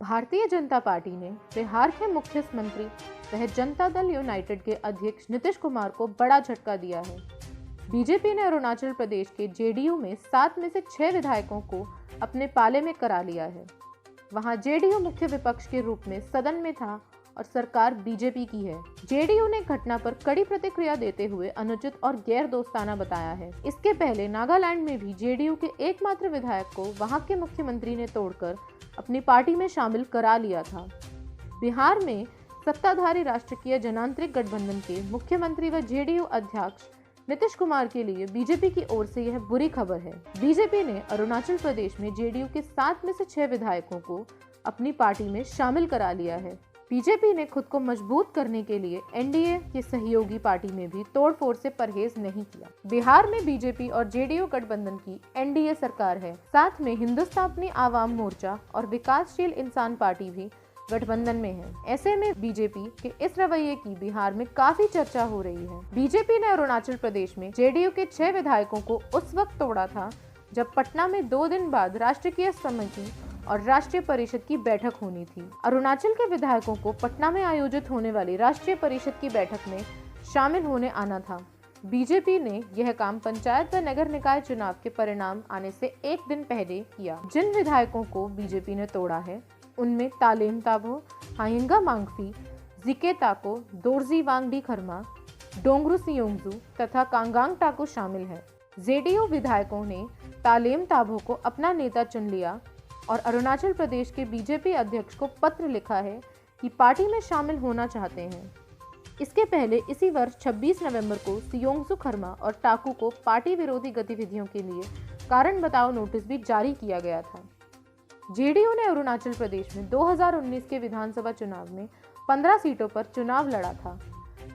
Bharatiya Janata party ने बिहार के मुख्यमंत्री वह जनता दल यूनाइटेड के अध्यक्ष नीतीश कुमार को बड़ा झटका दिया है। बीजेपी ने अरुणाचल प्रदेश के जेडीयू में 7 में से 6 विधायकों को अपने पाले में करा लिया है। वहां जेडीयू मुख्य विपक्ष के रूप में सदन में था और सरकार बीजेपी की है। जेडीयू ने घटना पर कड़ी प्रतिक्रिया देते हुए अनुचित और गैर दोस्ताना बताया है। इसके पहले नागालैंड में भी जेडीयू के एकमात्र विधायक को वहां के मुख्यमंत्री ने तोड़कर अपनी पार्टी में शामिल करा लिया था। बिहार में सत्ताधारी राष्ट्रीय जनतांत्रिक गठबंधन के मुख्यमंत्री व जेडीयू अध्यक्ष नीतीश कुमार के लिए बीजेपी की ओर से यह बुरी खबर है। बीजेपी ने अरुणाचल प्रदेश में जेडीयू के 7 में से 6 विधायकों को अपनी पार्टी में शामिल करा लिया है। बीजेपी ने खुद को मजबूत करने के लिए एनडीए की सहयोगी पार्टी में भी तोड़फोड़ से परहेज नहीं किया। बिहार में बीजेपी और जेडीयू गठबंधन की एनडीए सरकार है। साथ में हिंदुस्तानी आवाम मोर्चा और विकासशील इंसान पार्टी भी गठबंधन में है। ऐसे में बीजेपी के इस रवैये की बिहार में काफी चर्चा हो रही है। बीजेपी ने अरुणाचल प्रदेश में जेडीयू के 6 विधायकों को उस वक्त तोड़ा था जब पटना में 2 दिन बाद राष्ट्रीय समिति और राष्ट्रीय परिषद की बैठक होनी थी। अरुणाचल के विधायकों को पटना में आयोजित होने वाली राष्ट्रीय परिषद की बैठक में शामिल होने आना था। बीजेपी ने यह काम पंचायत व नगर निकाय चुनाव के परिणाम आने से 1 दिन पहले किया। जिन विधायकों को बीजेपी ने तोड़ा है उनमें तालेम ताबो, हायंगा मांगफी, जिके ताको, दोरजी वांगडी खरमा, डोंगरू सियोंगजू तथा कांगांग टाको शामिल है। जेडीयू विधायकों ने तालेम ताबो को अपना नेता चुन लिया और अरुणाचल प्रदेश के बीजेपी अध्यक्ष को पत्र लिखा है कि पार्टी में शामिल होना चाहते हैं। इसके पहले इसी वर्ष 26 नवंबर को सियोंगजू खरमा और टाकू को पार्टी विरोधी गतिविधियों के लिए कारण बताओ नोटिस भी जारी किया गया था। जेडीयू ने अरुणाचल प्रदेश में 2019 के विधानसभा चुनाव में 15 सीटों पर चुनाव लड़ा था,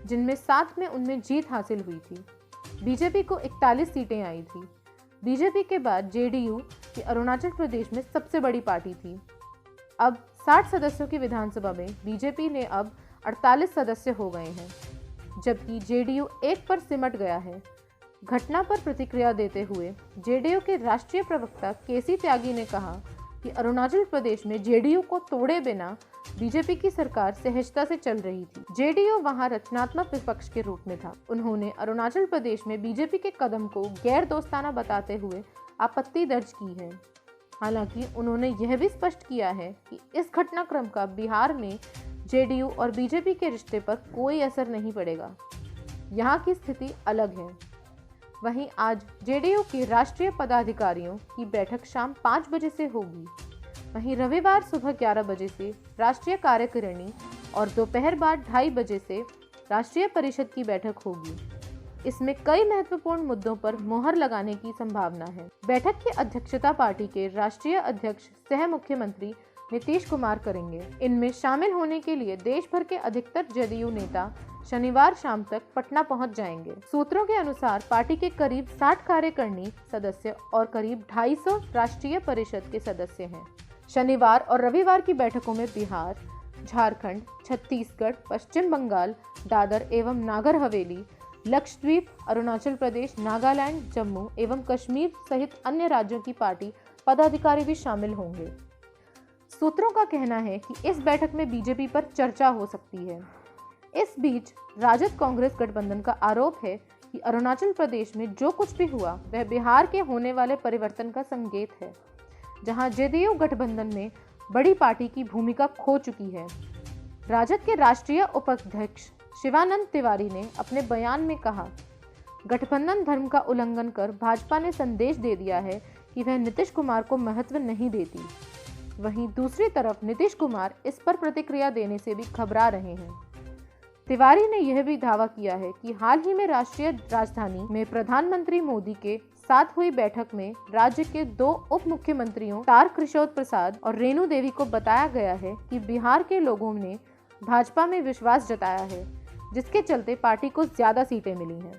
जिनमें 7 में उनमें जीत हासिल हुई थी। बीजेपी को 41 सीटें आई थी। बीजेपी के बाद जेडीयू की अरुणाचल प्रदेश में सबसे बड़ी पार्टी थी। अब 60 सदस्यों की विधानसभा में बीजेपी ने अब 48 सदस्य हो गए हैं, जबकि जेडीयू 1 पर सिमट गया है। घटना पर प्रतिक्रिया देते हुए जेडीयू के राष्ट्रीय प्रवक्ता केसी त्यागी ने कहा कि अरुणाचल प्रदेश में जेडीयू को तोड़े बिना बीजेपी की सरकार सहजता से चल रही थी। जेडीयू वहां रचनात्मक विपक्ष के रूप में था। उन्होंने अरुणाचल प्रदेश में बीजेपी के कदम को गैर दोस्ताना बताते हुए आपत्ति दर्ज की है। हालांकि उन्होंने यह भी स्पष्ट किया है कि इस घटनाक्रम का बिहार में जेडीयू और बीजेपी के रिश्ते पर कोई असर नहीं पड़ेगा। यहाँ की स्थिति अलग है। वहीं आज जेडीयू के राष्ट्रीय पदाधिकारियों की बैठक शाम 5 बजे से होगी। वहीं रविवार सुबह 11 बजे से राष्ट्रीय कार्यकारिणी और दोपहर बाद 2:30 बजे से राष्ट्रीय परिषद की बैठक होगी। इसमें कई महत्वपूर्ण मुद्दों पर मोहर लगाने की संभावना है। बैठक की अध्यक्षता पार्टी के राष्ट्रीय अध्यक्ष सह मुख्यमंत्री नीतीश कुमार करेंगे। इनमें शामिल होने के लिए देश भर के अधिकतर जेडीयू नेता शनिवार शाम तक पटना पहुंच जाएंगे। सूत्रों के अनुसार पार्टी के करीब 60 कार्यकारिणी सदस्य और करीब 250 राष्ट्रीय परिषद के सदस्य हैं। शनिवार और रविवार की बैठकों में बिहार, झारखंड, छत्तीसगढ़, पश्चिम बंगाल, दादर एवं नागर हवेली, लक्षद्वीप, अरुणाचल प्रदेश, नागालैंड, जम्मू एवं कश्मीर सहित अन्य राज्यों की पार्टी पदाधिकारी भी शामिल होंगे। सूत्रों का कहना है कि इस बैठक में बीजेपी पर चर्चा हो सकती है। इस बीच राजद कांग्रेस गठबंधन का आरोप है कि अरुणाचल प्रदेश में जो कुछ भी हुआ वह बिहार के होने वाले परिवर्तन का संकेत है, जहां जेडीयू गठबंधन में बड़ी पार्टी की भूमिका खो चुकी है। राजद के राष्ट्रीय उपाध्यक्ष शिवानंद तिवारी ने अपने बयान में कहा, गठबंधन धर्म का उल्लंघन कर भाजपा ने संदेश दे दिया है कि वह नीतीश कुमार को महत्व नहीं देती। वहीं दूसरी तरफ नीतीश कुमार इस पर प्रतिक्रिया देने से भी घबरा रहे हैं। तिवारी ने यह भी दावा किया है कि हाल ही में राष्ट्रीय राजधानी में प्रधानमंत्री मोदी के साथ हुई बैठक में राज्य के 2 उप मुख्यमंत्रियों तारकिशोर प्रसाद और रेणु देवी को बताया गया है कि बिहार के लोगों ने भाजपा में विश्वास जताया है, जिसके चलते पार्टी को ज्यादा सीटें मिली हैं।